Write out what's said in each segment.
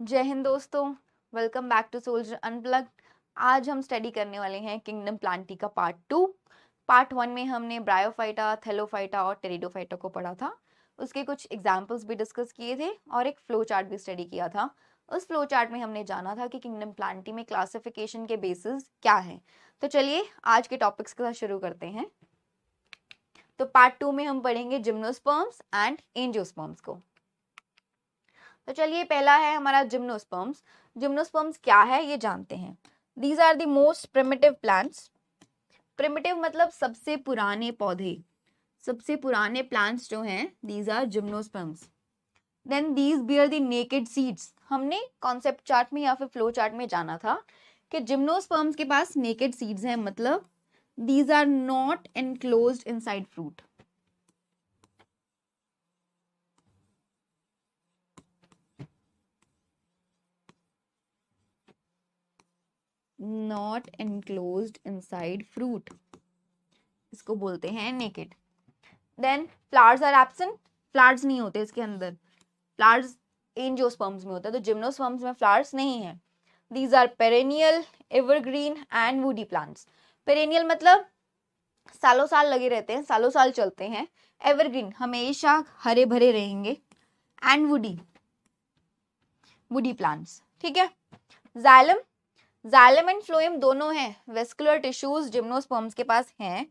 जय हिंद दोस्तों, welcome back to soldier unplugged. आज हम स्टडी करने वाले हैं किंगडम प्लांटी का पार्ट 2। पार्ट 1 में हमने ब्रायोफाइटा, थैलोफाइटा और टेरिडोफाइटा को पढ़ा था। उसके कुछ एग्जाम्पल्स भी डिस्कस किए थे और एक फ्लो चार्ट भी स्टडी किया था। उस फ्लो चार्ट में हमने जाना था कि किंगडम प्लांटी में क्लासिफिकेशन के बेसिस क्या हैं। तो चलिए आज के टॉपिक्स के साथ शुरू करते हैं। तो पार्ट 2 में हम पढ़ेंगे जिम्नोस्पर्म्स एंड एंजियोस्पर्म्स को। तो चलिए पहला है हमारा जिम्नोस्पर्म्स। जिम्नोस्पर्म्स क्या है ये जानते हैं। These are the most primitive plants. Primitive मतलब सबसे पुराने पौधे, सबसे पुराने प्लांट्स जो हैं these are gymnosperms. Then these bear the naked seeds. हमने कॉन्सेप्ट चार्ट में या फिर फ्लो चार्ट में जाना था कि जिम्नोस्पर्म्स के पास नेकेड सीड्स हैं, मतलब these are not enclosed inside fruit. Not enclosed inside fruit, इसको बोलते हैं naked. Then flowers are absent. Flowers नहीं होते इसके अंदर, फ्लावर्स एंजियोस्पर्म्स में होता है, तो जिम्नोस्पर्म्स में फ्लावर्स नहीं है। These are perennial, evergreen and woody plants. Perennial मतलब सालों साल लगे रहते हैं, सालों साल चलते हैं। एवरग्रीन हमेशा हरे भरे रहेंगे। And woody, woody plants. ठीक है। जाइलम, जाइलम एंड फ्लोएम दोनों हैं। वेस्कुलर टिश्यूज जिम्नोस्पर्म्स के पास हैं,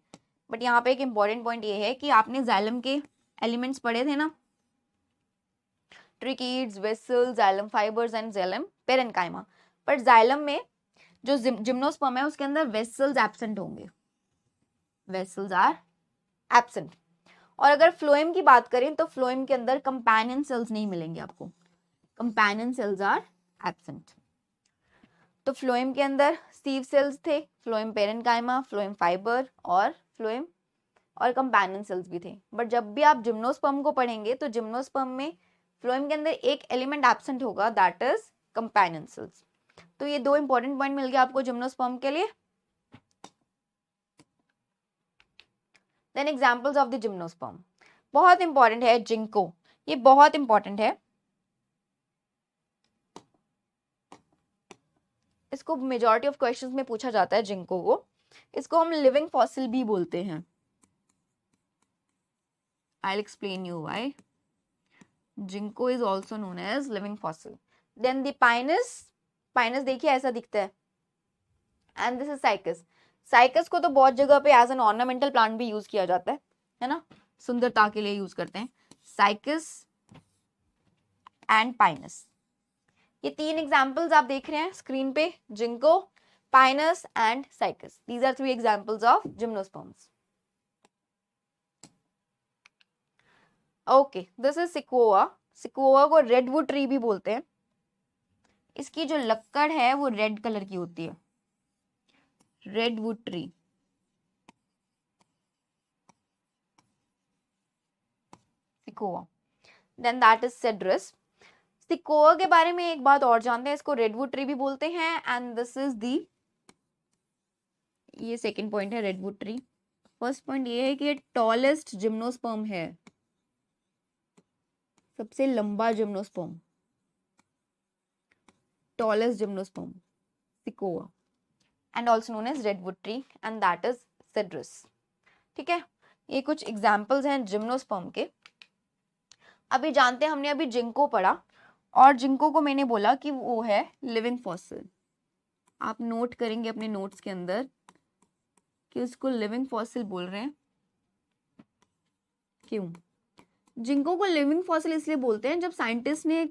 बट यहाँ पे एक इंपॉर्टेंट पॉइंट ये है कि आपने जाइलम के एलिमेंट्स पढ़े थे ना, tracheids, vessels, xylem fibres and xylem parenchyma. पर जाइलम में जो जिम्नोस्पर्म है उसके अंदर वेसल्स एब्सेंट होंगे, वेसल्स आर एब्सेंट। और अगर फ्लोएम की बात करें तो फ्लोएम के अंदर कंपेनियन सेल्स नहीं मिलेंगे आपको, कंपेनियन सेल्स आर एब्सेंट। तो फ्लोएम के अंदर सीव सेल्स थे, फ्लोएम पेरेन्काइमा, फ्लोएम फाइबर और फ्लोएम और कंपेनियन सेल्स भी थे। बट जब भी आप जिम्नोस्पर्म को पढ़ेंगे तो जिम्नोस्पर्म में फ्लोएम के अंदर एक एलिमेंट एब्सेंट होगा, दैट इज कंपेनियन सेल्स। तो ये दो इंपॉर्टेंट पॉइंट मिल गया आपको जिम्नोस्पर्म के लिए। Then examples of the gymnosperm, बहुत इंपॉर्टेंट है जिंको, ये बहुत इंपॉर्टेंट है, इसको मेजॉरिटी ऑफ क्वेश्चंस में पूछा जाता है जिंको को। इसको हम लिविंग फॉसिल भी बोलते हैं। I'll explain you why. Ginkgo is also known as living fossil. Then the pinus, pinus देखिए ऐसा दिखता है। And this is cycas. Cycas को तो बहुत जगह पे एज एन ऑर्नामेंटल प्लांट भी यूज किया जाता है ना, सुंदरता के लिए यूज करते हैं। साइकस एंड पाइनस, ये तीन एग्जांपल्स आप देख रहे हैं स्क्रीन पे, ginkgo, pinus and cycas. These are 3 examples of gymnosperms. Okay, this is sequoia. Sequoia को रेडवुड ट्री भी बोलते हैं। इसकी जो लक्कड़ है वो रेड कलर की होती है, redwood tree. Sequoia. Then that is cedrus. Sequoia के बारे में एक बात और जानते हैं, इसको रेडवुड ट्री भी बोलते हैं। एंड दिस इज दी, ये सेकंड पॉइंट है रेडवुड ट्री। फर्स्ट पॉइंट ये है कि ये टॉलेस्ट जिम्नोस्पर्म है, सबसे लंबा gymnosperm, tallest gymnosperm sequoia, and also known as redwood tree, and that is cedrus. ठीक है, ये कुछ एग्जाम्पल्स हैं जिम्नोस्पर्म के। अभी जानते हैं, हमने अभी जिंको पढ़ा और जिंको को मैंने बोला कि वो है लिविंग फॉसिल। आप नोट करेंगे अपने नोट्स के अंदर कि उसको लिविंग फॉसिल बोल रहे हैं। क्यों जिंको को लिविंग फॉसिल इसलिए बोलते हैं, जब साइंटिस्ट ने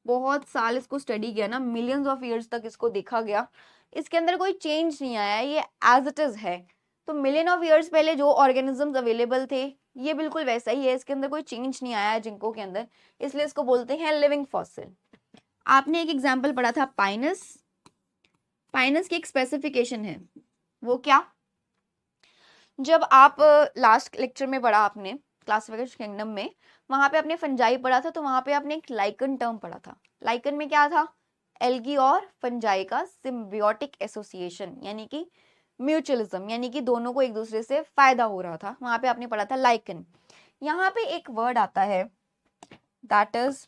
बहुत साल इसको स्टडी किया ना, मिलियंस ऑफ ईयर्स तक इसको देखा गया, इसके अंदर कोई चेंज नहीं आया, ये एज इट इज है। तो मिलियन ऑफ ईयर्स पहले जो ऑर्गेनिजम्स अवेलेबल थे ये बिल्कुल वैसा ही है, इसके अंदर कोई चेंज नहीं आया है जिंको के अंदर, इसलिए इसको बोलते हैं लिविंग फॉसिल। आपने एक एग्जाम्पल पढ़ा था पाइनस। पाइनस की एक स्पेसिफिकेशन है, वो क्या, जब आप लास्ट लेक्चर में पढ़ा आपने क्लासिफिकेशन किंगडम में, वहां पे आपने फंजाई पढ़ा था, तो वहां पे आपने एक लाइकन टर्म पढ़ा था। लाइकन में क्या था, एल्गी और फंजाई का सिम्बियोटिक एसोसिएशन, यानी कि म्यूचुअलिज्म, यानी कि दोनों को एक दूसरे से फायदा हो रहा था, वहां पे आपने पढ़ा था लाइकन। यहाँ पे एक वर्ड आता है दैट इज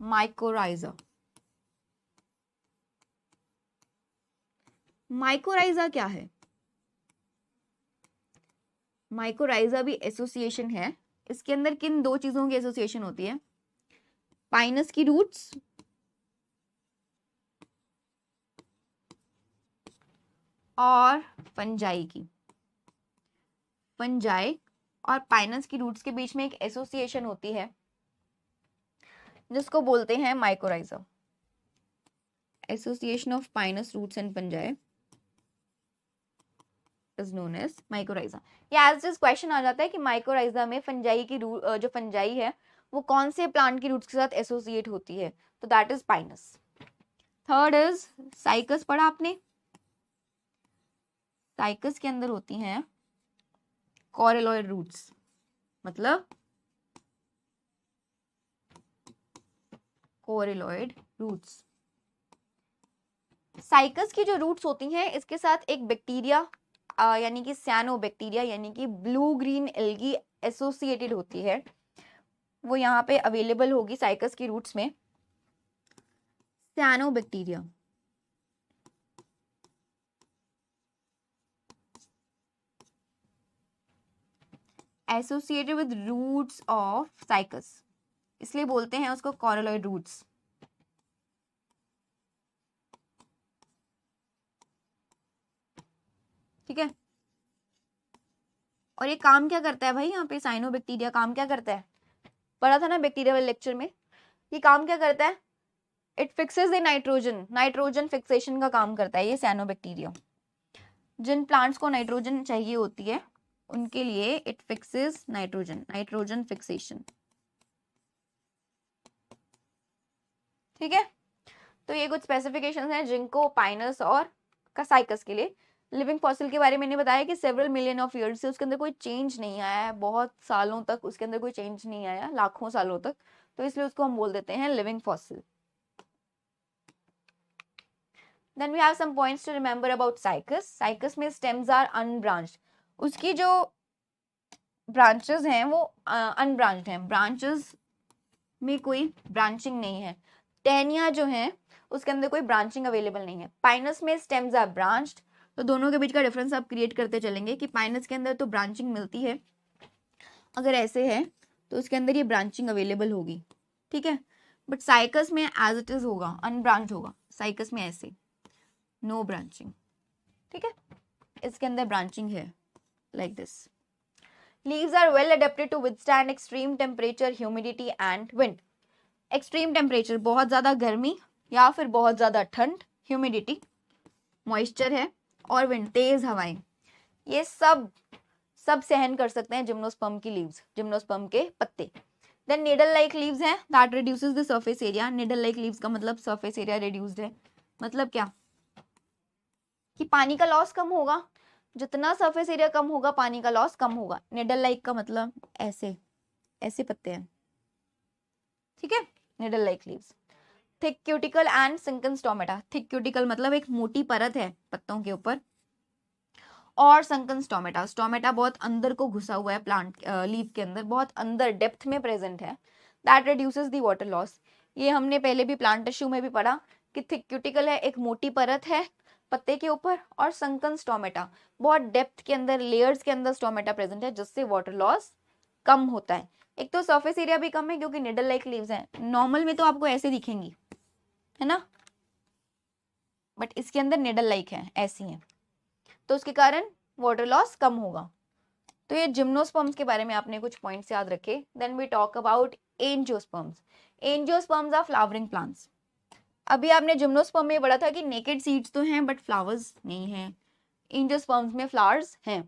माइकोराइजा। माइकोराइजा क्या है? माइकोराइजा भी एसोसिएशन है। इसके अंदर किन दो चीजों की एसोसिएशन होती है? पाइनस की रूट्स और फंजाई की। फंजाई और पाइनस की रूट्स के बीच में एक एसोसिएशन होती है जिसको बोलते हैं mycorrhiza. Association of pinus roots and fungi is known as mycorrhiza। ये एज दिस क्वेश्चन आ जाता है कि माइकोराइजा में फंजाई की जो फंजाई है वो कौन से प्लांट की रूट्स के साथ एसोसिएट होती है, तो that is Pinus. Third is cycas. पढ़ा आपने? साइकस के अंदर होती हैं कॉरेलॉइड रूट्स, मतलब कोरेलॉइड रूट्स। साइकस की जो रूट्स होती हैं इसके साथ एक बैक्टीरिया यानी कि साइनोबैक्टीरिया यानी कि ब्लू ग्रीन एल्गी एसोसिएटेड होती है, वो यहाँ पे अवेलेबल होगी साइकस की रूट्स में। Cyanobacteria associated with roots of cycas, इसलिए बोलते हैं उसको कॉरेलॉइड रूट्स। ठीक है। और ये काम क्या करता है भाई? यहाँ पे साइनोबैक्टीरिया काम क्या करता है? पढ़ा था ना बैक्टीरिया वाले लेक्चर में। ये काम क्या करता है? It fixes the nitrogen, nitrogen fixation का काम करता है ये साइनोबैक्टीरिया। जिन प्लांट्स को नाइट्रोजन चाहिए होती है उनके लिए it fixes nitrogen, nitrogen fixation. ठीक है। तो ये कुछ स्पेसिफिकेशंस हैं जिनको पाइनस और साइकस के लिए। लिविंग फॉसिल के बारे में मैंने बताया कि सेवरल मिलियन ऑफ ईयर्स से उसके अंदर कोई चेंज नहीं आया है, बहुत सालों तक उसके अंदर कोई चेंज नहीं आया, लाखों सालों तक, तो इसलिए उसको हम बोल देते हैं living fossil. Then we have some points to remember about cycas. Cycas में stems are unbranched. उसकी जो branches हैं वो unbranched हैं, branches में कोई branching नहीं है। टहनियाँ जो हैं उसके अंदर कोई branching अवेलेबल नहीं है। पाइनस में stems are branched, तो दोनों के बीच का डिफरेंस आप क्रिएट करते चलेंगे कि पाइनस के अंदर तो ब्रांचिंग मिलती है, अगर ऐसे है तो उसके अंदर ये ब्रांचिंग अवेलेबल होगी। ठीक है। बट साइकस में एज इट इज होगा, अनब्रांच होगा। साइकस में ऐसे नो ब्रांचिंग। ठीक है। इसके अंदर ब्रांचिंग है like this. Leaves are well adapted to withstand extreme temperature, humidity and wind. Extreme temperature, बहुत ज्यादा गर्मी या फिर बहुत ज्यादा ठंड, ह्यूमिडिटी मॉइस्चर है, और विंड तेज हवाएं, ये सब सहन कर सकते हैं जिम्नोस्पर्म की लीव्स, जिम्नोस्पर्म के पत्ते। देन निडल लाइक लीव्स हैं, that reduces the surface area. Needle like leaves का मतलब सरफेस एरिया रिड्यूस्ड है, मतलब क्या कि पानी का लॉस कम होगा, जितना सरफेस एरिया कम होगा पानी का लॉस कम होगा। निडल लाइक का मतलब ऐसे ऐसे पत्ते हैं। ठीक है। Needle like leaves. Thick cuticle and sunken stomata. Thick cuticle मतलब एक मोटी परत है पत्तों के ऊपर, और संकन स्टोमेटा, स्टोमेटा बहुत अंदर को घुसा हुआ है प्लांट लीफ के अंदर, बहुत अंदर डेप्थ में प्रेजेंट है। That reduces the water loss. ये हमने पहले भी प्लांट टिश्यू में भी पढ़ा कि थिक क्यूटिकल है, एक मोटी परत है पत्ते के ऊपर, और संकन स्टोमेटा बहुत डेप्थ के अंदर, लेयर्स के अंदर स्टोमेटा प्रेजेंट है, जिससे वाटर लॉस कम होता है। एक तो सरफेस एरिया भी कम है क्योंकि निडल लाइक लीव्स हैं। नॉर्मल में तो आपको ऐसे दिखेंगी, है ना, बट इसके अंदर निडल लाइक है, ऐसी है, तो उसके कारण वाटर लॉस कम होगा। तो ये जिम्नोस्पर्म्स के बारे में आपने कुछ पॉइंट्स याद रखे। Then we talk about angiosperms. Angiosperms are flowering plants. अभी आपने जिम्नोस्पर्म में पढ़ा था कि नेकेड सीड्स तो हैं बट फ्लावर्स नहीं हैं, एंजियोस्पर्म्स में फ्लावर्स हैं।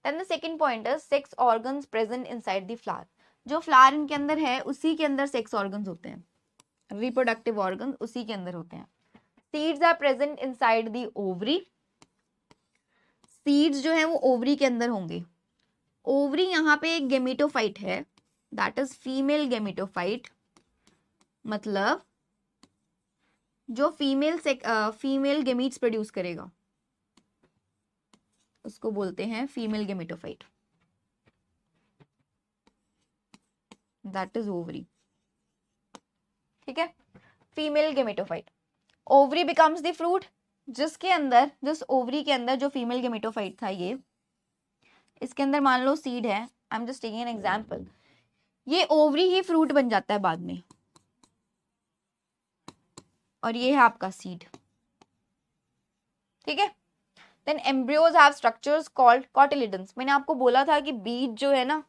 Then the second point is sex organs present inside the flower. जो फ्लावर इनके अंदर है उसी के अंदर सेक्स ऑर्गन्स होते हैं, रिप्रोडक्टिव ऑर्गन उसी के अंदर होते हैं। Seeds are present inside the ovary. Seeds जो है वो ओवरी के अंदर होंगे। ओवरी यहाँ पे एक गेमेटोफाइट है, दैट इज फीमेल गेमेटोफाइट, मतलब जो फीमेल गेमीट्स प्रोड्यूस करेगा उसको बोलते हैं female gametophyte, that is ovary. ठीक है, female gametophyte. Ovary becomes the fruit, जिसके अंदर, जिस ओवरी के अंदर जो फीमेल गेमेटोफाइट था, ये इसके अंदर मान लो सीड है, I am just taking an example, ये ओवरी ही फ्रूट बन जाता है बाद में, और ये है आपका सीड, ठीक है। Then embryos have structures called cotyledons. मैंने आपको बोला था कि बीज जो है ना,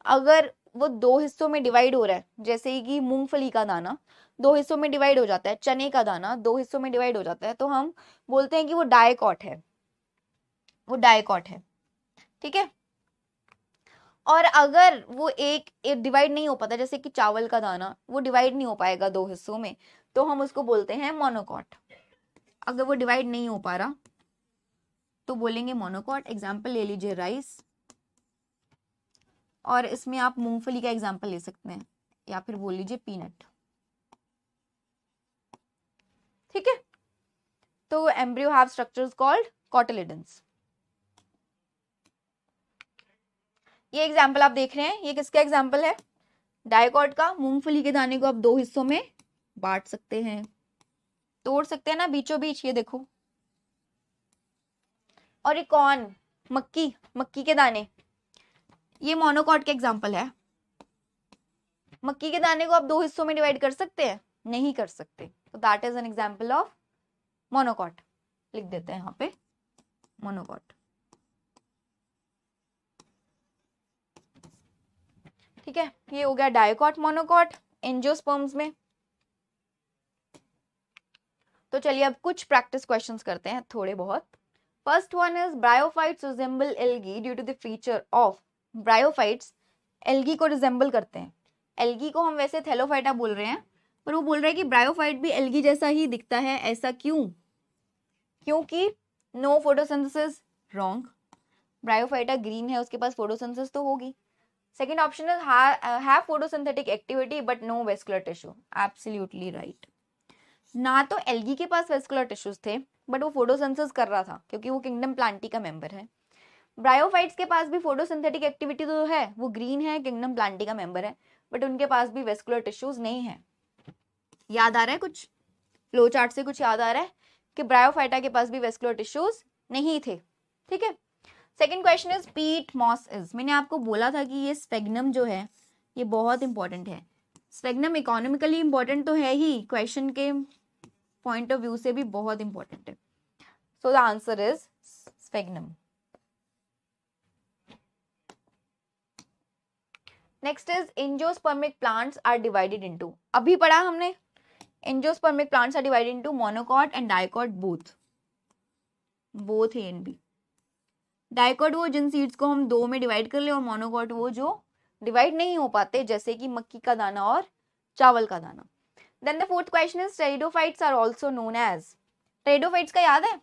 अगर वो दो हिस्सों में डिवाइड हो रहा है, जैसे कि मूंगफली का दाना दो हिस्सों में डिवाइड हो जाता है, चने का दाना दो हिस्सों में डिवाइड हो जाता है, तो हम बोलते हैं कि वो डायकॉट है, वो डायकॉट है, ठीक है। और अगर वो एक डिवाइड नहीं हो पाता, जैसे कि चावल का दाना, वो डिवाइड नहीं हो पाएगा दो हिस्सों में, तो हम उसको बोलते हैं मोनोकॉट। अगर वो डिवाइड नहीं हो पा रहा तो बोलेंगे मोनोकॉट। एग्जाम्पल ले लीजिए राइस, और इसमें आप मूंगफली का एग्जाम्पल ले सकते हैं, या फिर बोल लीजिए पीनट, ठीक है। तो embryo have structures called cotyledons. ये एग्जाम्पल आप देख रहे हैं, ये किसका एग्जाम्पल है? डायकॉट का। मूंगफली के दाने को आप दो हिस्सों में बांट सकते हैं, तोड़ सकते हैं ना बीचों बीच, ये देखो। और ये कौन? मक्की, मक्की के दाने, ये मोनोकॉट के एग्जाम्पल है। मक्की के दाने को आप दो हिस्सों में डिवाइड कर सकते हैं? नहीं कर सकते, तो that is an example of monocot. लिख देते हैं यहाँ पे मोनोकॉट, ठीक है। ये हो गया डायकॉट, मोनोकॉट। एंजियोस्पर्म्स में तो चलिए अब कुछ प्रैक्टिस क्वेश्चंस करते हैं थोड़े बहुत। First one is bryophytes resemble algae due to the feature of, bryophytes algae को रिजेंबल करते हैं। एल्गी को हम वैसे थैलोफाइटा बोल रहे हैं, पर वो बोल रहे हैं कि ब्रायोफाइट भी एल्गी जैसा ही दिखता है, ऐसा क्यों? क्योंकि no photosynthesis, wrong. Bryophyta green है, उसके पास फोटोसिंथेसिस तो होगी। Second option is have photosynthetic activity but no vascular tissue, absolutely right. ना तो एल्गी के पास वेस्कुलर टिश्यूज थे, बट वो फोटोसिंथेसिस कर रहा था क्योंकि वो किंगडम प्लांटी का मेंबर है। ब्रायोफाइट्स के पास भी फोटोसिंथेटिक एक्टिविटी तो है, वो ग्रीन है, किंगडम प्लांटी का मेंबर है, बट उनके पास भी वेस्कुलर टिश्यूज नहीं है। याद आ रहा है कुछ? फ्लो चार्ट से कुछ याद आ रहा है कि ब्रायोफाइटा के पास भी वेस्कुलर टिश्यूज नहीं थे, ठीक है। Second question is peat moss is. मैंने आपको बोला था कि ये स्फेग्नम जो है ये बहुत इंपॉर्टेंट है। स्फेग्नम इकोनॉमिकली इंपॉर्टेंट तो है ही, क्वेश्चन के पॉइंट ऑफ व्यू से भी बहुत इंपॉर्टेंट है। So the answer is sphagnum. Next is angiospermic plants are divided into. अभी पढ़ा हमने, angiospermic plants are divided into monocot and dicot, both A and B. Dicot वो जिन सीड्स को हम दो में डिवाइड कर ले, और मोनोकॉट वो जो डिवाइड नहीं हो पाते, जैसे कि मक्की का दाना और चावल का दाना। Then the fourth question is pteridophytes are also known as. Pteridophytes का याद है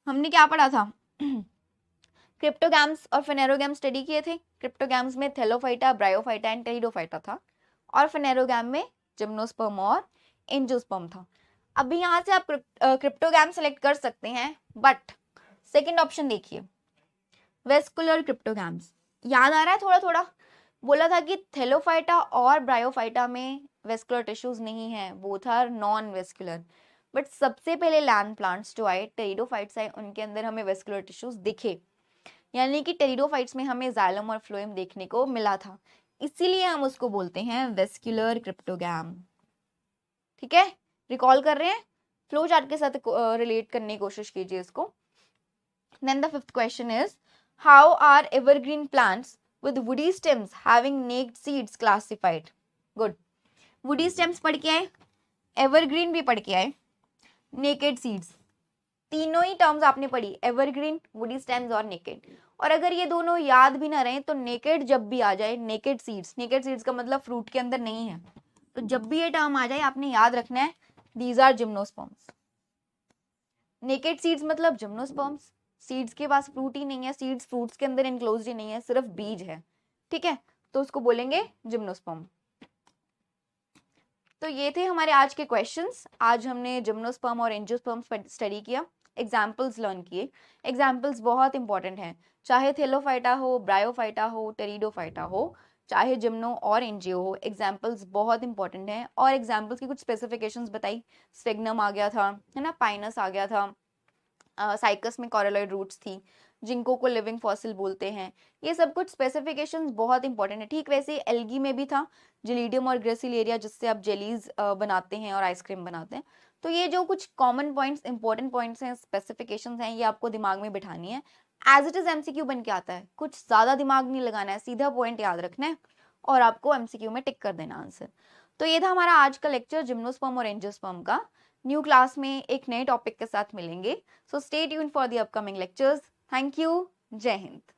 हमने क्या पढ़ा था? क्रिप्टोगैम्स और फेनेरोगैम स्टडी किए थे। क्रिप्टोगैम्स में थैलोफाइटा, ब्रायोफाइटा एंड टेरिडोफाइटा था, और फेनेरोगैम में जिम्नोस्पर्म और एंजियोस्पर्म था। अभी यहाँ से आप क्रिप्टोगैम सेलेक्ट कर सकते हैं, बट सेकंड ऑप्शन देखिए, वेस्कुलर क्रिप्टोगैम्स। याद आ रहा है थोड़ा थोड़ा? बोला था कि थैलोफाइटा और ब्रायोफाइटा में वेस्कुलर टिश्यूज नहीं है, both are non vascular. But सबसे पहले लैंड प्लांट्स जो आए, टेरिडोफाइट्स आए, उनके अंदर हमें वेस्कुलर टिश्यूज दिखे, यानी कि टेरिडोफाइट्स में हमें जाइलम और फ्लोएम देखने को मिला था, इसीलिए हम उसको बोलते हैं वेस्कुलर क्रिप्टोगैम, ठीक है। रिकॉल कर रहे हैं, फ्लो चार्ट के साथ रिलेट करने की कोशिश कीजिए इसको। Then the fifth question is how are evergreen plants with woody stems having naked seeds classified? Good. woody stems पढ़ के आए, evergreen भी पढ़ के आए, naked seeds, तीनों ही टर्म्स आपने पढ़ी, एवरग्रीन, woody stems और naked। और अगर ये दोनों याद भी ना रहे तो naked जब भी आ जाए, naked seeds का मतलब फ्रूट के अंदर नहीं है, तो जब भी ये टर्म आ जाए आपने याद रखना है these are gymnosperms। naked seeds मतलब जिम्नोस्पर्म्स, सीड्स के पास फ्रूट ही नहीं है, सीड्स फ्रूट्स के अंदर इनक्लोज्ड ही नहीं है, सिर्फ बीज है, ठीक है, तो उसको बोलेंगे जिम्नोस्पर्म। तो ये थे हमारे आज के क्वेश्चंस। आज हमने जिम्नोस्पर्म और एंजियोस्पर्म स्टडी किया, एग्जाम्पल्स लर्न किए। एग्जाम्पल्स बहुत इंपॉर्टेंट हैं, चाहे थैलोफाइटा हो, ब्रायोफाइटा हो, टेरिडोफाइटा हो, चाहे जिम्नो और एनजीओ हो, एग्जाम्पल्स बहुत इंपॉर्टेंट हैं। और एग्जाम्पल्स की कुछ स्पेसिफिकेशंस बताई, स्फिग्नम आ गया था, है ना, पाइनस आ गया था, साइकस में कॉरेलॉइड रूट्स थी, जिनको को लिविंग फॉसिल बोलते हैं। ये सब कुछ स्पेसिफिकेशंस बहुत इंपॉर्टेंट है। ठीक वैसे एल्गी में भी था, जेलिडियम और ग्रेसिलेरिया, जिससे आप जेलीज बनाते हैं और आइसक्रीम बनाते हैं। तो ये जो कुछ कॉमन पॉइंट्स, इंपॉर्टेंट पॉइंट्स हैं, स्पेसिफिकेशंस हैं, ये आपको दिमाग में बिठानी है। एज इट इज एमसीक्यू बन के आता है, कुछ ज्यादा दिमाग नहीं लगाना है, सीधा पॉइंट याद रखना है और आपको एमसीक्यू में टिक कर देना आंसर। तो ये था हमारा आज का लेक्चर जिम्नोस्पर्म और एंजियोस्पर्म का। न्यू क्लास में एक नए टॉपिक के साथ मिलेंगे। So stay tune for the upcoming lectures. Thank you. जय हिंद।